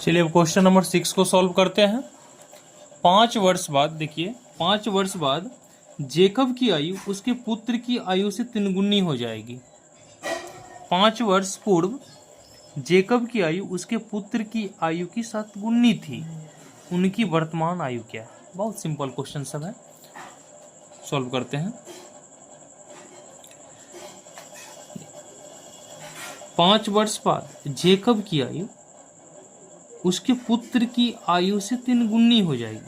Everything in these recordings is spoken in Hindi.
चलिए अब क्वेश्चन नंबर 6 को सॉल्व करते हैं। 5 वर्ष बाद, देखिए 5 वर्ष बाद जेकब की आयु उसके पुत्र की आयु से 3 गुनी हो जाएगी। 5 वर्ष पूर्व जेकब की आयु उसके पुत्र की आयु की 7 गुनी थी। उनकी वर्तमान आयु क्या है? बहुत सिंपल क्वेश्चन सब है, सॉल्व करते हैं। 5 वर्ष बाद जेकब की आयु उसके पुत्र की आयु से 3 गुनी हो जाएगी।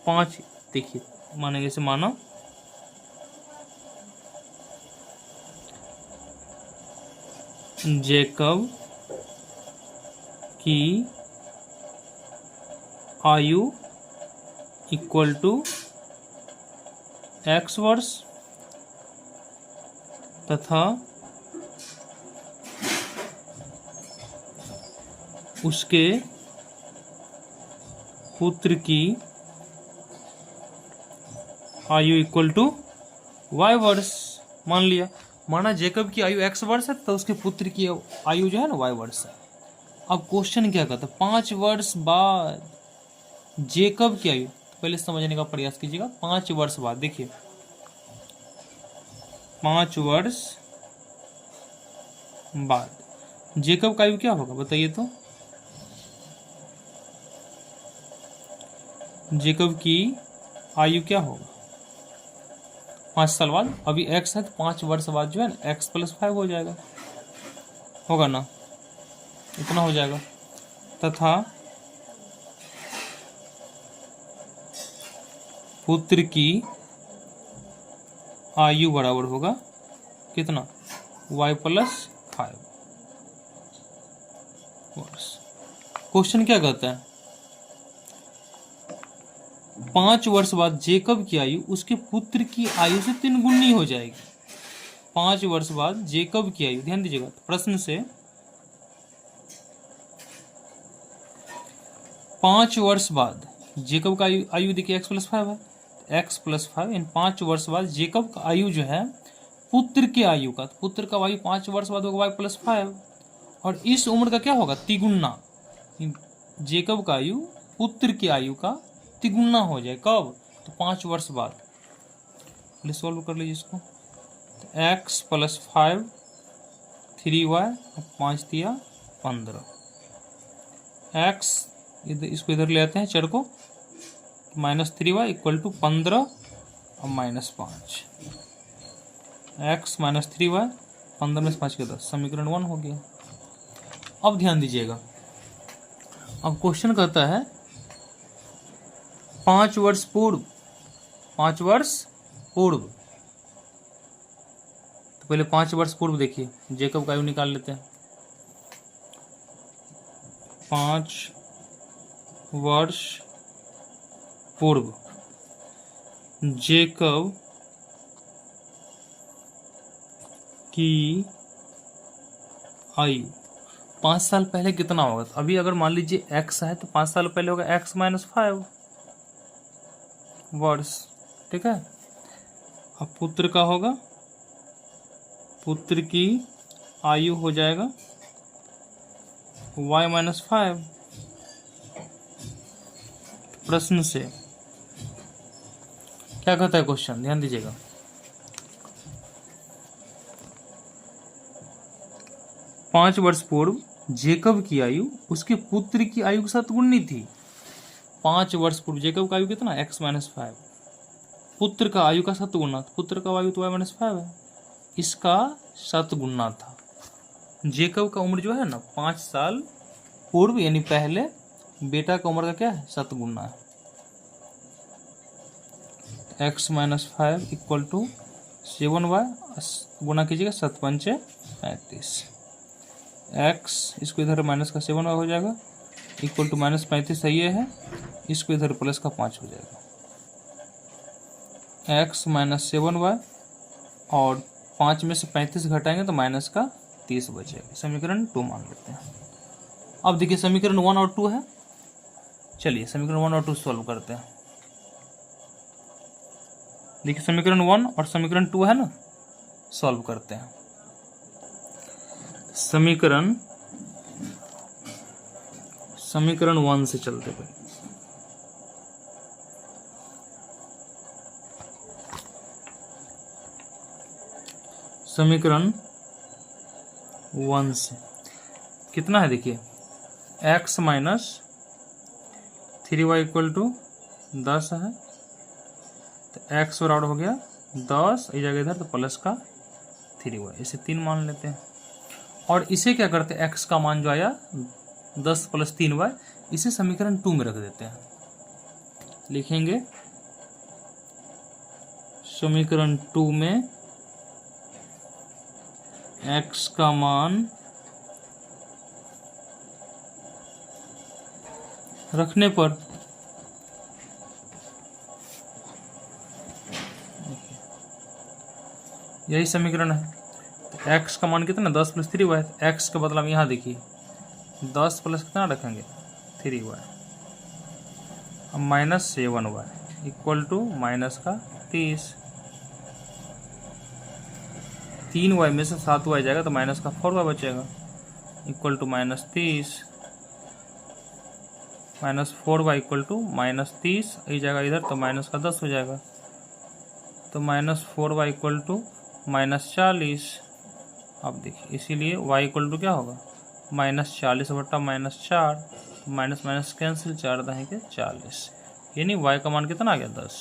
5, देखिए मानेंगे से माना जेकब की आयु इक्वल टू x वर्ष तथा उसके पुत्र की आयु इक्वल टू y वर्ष। मान लिया, माना जेकब की आयु x वर्ष है तो उसके पुत्र की आयु जो है ना y वर्ष है। अब क्वेश्चन क्या कहता है, 5 वर्ष बाद जेकब की आयु, पहले समझने का प्रयास कीजिएगा। 5 वर्ष बाद, देखिए 5 वर्ष बाद जेकब का आयु क्या होगा बताइए तो। जेकब की आयु क्या होगा 5 साल बाद। अभी x है तो 5 वर्ष बाद जो है ना x + 5 हो जाएगा, होगा ना, इतना हो जाएगा। तथा पुत्र की आयु बराबर होगा कितना, y + 5 वर्ष। क्वेश्चन क्या कहता है, 5 वर्ष बाद जेकब की आयु उसके पुत्र की आयु से 3 गुनी हो जाएगी। 5 वर्ष बाद जेकब की आयु, ध्यान दीजिएगा प्रश्न से, 5 वर्ष बाद जेकब का आयु देखिए x + 5 है, x + 5 इन 5 वर्ष बाद जेकब का आयु जो है पुत्र के आयु का, पुत्र का आयु 5 वर्ष बाद होगा y + 5, और इस उम्र का क्या होगा तिगुना। जेकब का आयु पुत्र की आयु का तिगुना हो जाए, कब, तो 5 वर्ष बाद। पहले सॉल्व कर लीजिए इसको, तो x + 5 3y 5 × 15, x इसको इधर ले आते हैं चर को, -3y = 15 और -5, x - 3y 15 में 5 के 10, समीकरण 1 हो गया। अब ध्यान दीजिएगा, अब क्वेश्चन कहता है 5 वर्ष पूर्व, 5 वर्ष पूर्व, तो पहले 5 वर्ष पूर्व देखिए जेकब का आयु निकाल लेते हैं। 5 वर्ष पूर्व जेकब की आयु 5 साल पहले कितना होगा, तो अभी अगर मान लीजिए x है तो 5 साल पहले होगा x - 5 वर्ष, ठीक है। अब पुत्र का होगा, पुत्र की आयु हो जाएगा y - 5। प्रश्न से क्या कहता है क्वेश्चन, ध्यान दीजिएगा, पांच वर्ष पूर्व जेकब की आयु उसके पुत्र की आयु के साथ गुनी थी। 5 वर्ष पूर्व जेकब का आयु कितना, x - 5, पुत्र का आयु का 7 गुना, पुत्र का आयु तो y - 5 है, इसका 7 गुना था। जेकब का उम्र जो है ना 5 साल पूर्व यानी पहले, बेटा का उम्र का क्या है 7 गुना है। x - 5 = 7y, गुना कीजिएगा 7 × 5 = 35, x इसको इधर माइनस का 7y हो जाएगा इक्वल टू -35 सही है, इसको इधर प्लस का 5 हो जाएगा, x - 7y और 5 में से 35 घटाएंगे तो -30 बचेगा। समीकरण 2 मान लेते हैं। अब देखिए समीकरण 1 और 2 है, चलिए समीकरण 1 और 2 सॉल्व करते हैं। देखिए समीकरण 1 और समीकरण 2 है ना, सॉल्व करते हैं। समीकरण समीकरण 1 से चलते पहले। समीकरण 1 से कितना है देखिए, x minus 3y equal to 10 है, तो x बराबर हो गया 10, इस जगह इधर तो प्लस का 3y, इसे 3 मान लेते हैं। और इसे क्या करते हैं, x का मान जो आया 10 प्लस 3y, इसे समीकरण 2 में रख देते हैं। लिखेंगे समीकरण 2 में x का मान रखने पर यही समीकरण है। तो x का मान कितना, 10 प्लस 3y, x का बदला यहाँ देखिए 10 प्लस कितना रखेंगे 3y, अब minus 7y equal to minus का 30, 3y में से 7y जाएगा तो माइनस का 4y बचेगा, equal to minus 30, minus 4y equal to minus 30, इस जगह इधर तो माइनस का 10 हो जाएगा, तो minus 4y equal to minus 40। अब देखिए इसीलिए y इक्वल टू क्या होगा, माइनस 40 बटा माइनस 4, माइनस माइनस कैंसिल, 4 दहें के 40, यानी y का मान कितना आ गया 10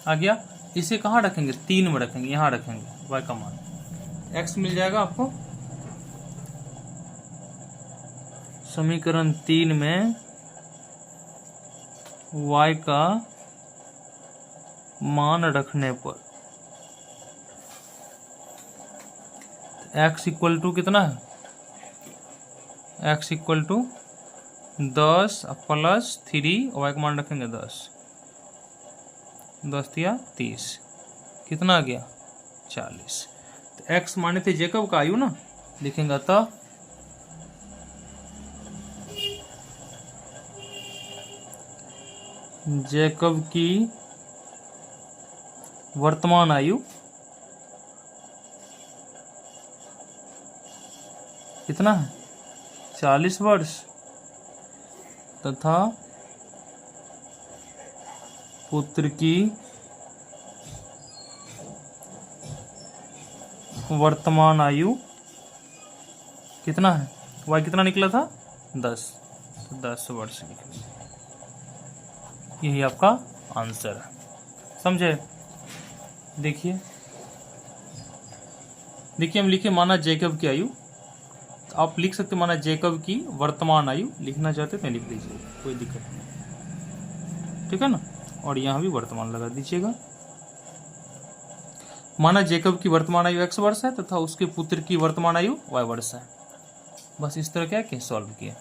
आ गया। इसे कहाँ रखेंगे, 3 में रखेंगे, यहाँ रखेंगे y का मान, x मिल जाएगा आपको। समीकरण 3 में y का मान रखने पर x इक्वल टू कितना है, x equal to 10 plus 3, y का मान रखेंगे 10, 10 या 30, कितना आ गया 40। तो x माने थे जेकब का आयु ना, लिखेंगे अतः जेकब की वर्तमान आयु कितना है 40 वर्ष, तथा पुत्र की वर्तमान आयु कितना है, y कितना निकला था 10, तो 10 वर्ष निकला। यही आपका आंसर है, समझे। देखिए हम लिखे माना जेकब की आयु, तो आप लिख सकते माना जेकब की वर्तमान आयु, लिखना चाहते तो लिख लीजिए, कोई दिक्कत नहीं, ठीक है ना। और यहाँ भी वर्तमान लगा दीजिएगा। माना जेकब की वर्तमान आयु x वर्ष है तथा उसके पुत्र की वर्तमान आयु y वर्ष है। बस इस तरह क्या कि सॉल्व किया।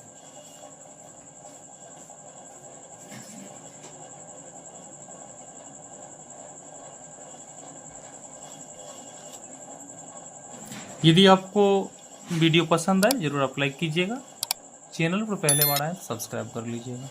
यदि आपको वीडियो पसंद आए जरूर आप लाइक कीजिएगा, चैनल पर पहले बार आए सब्सक्राइब कर लीजिएगा।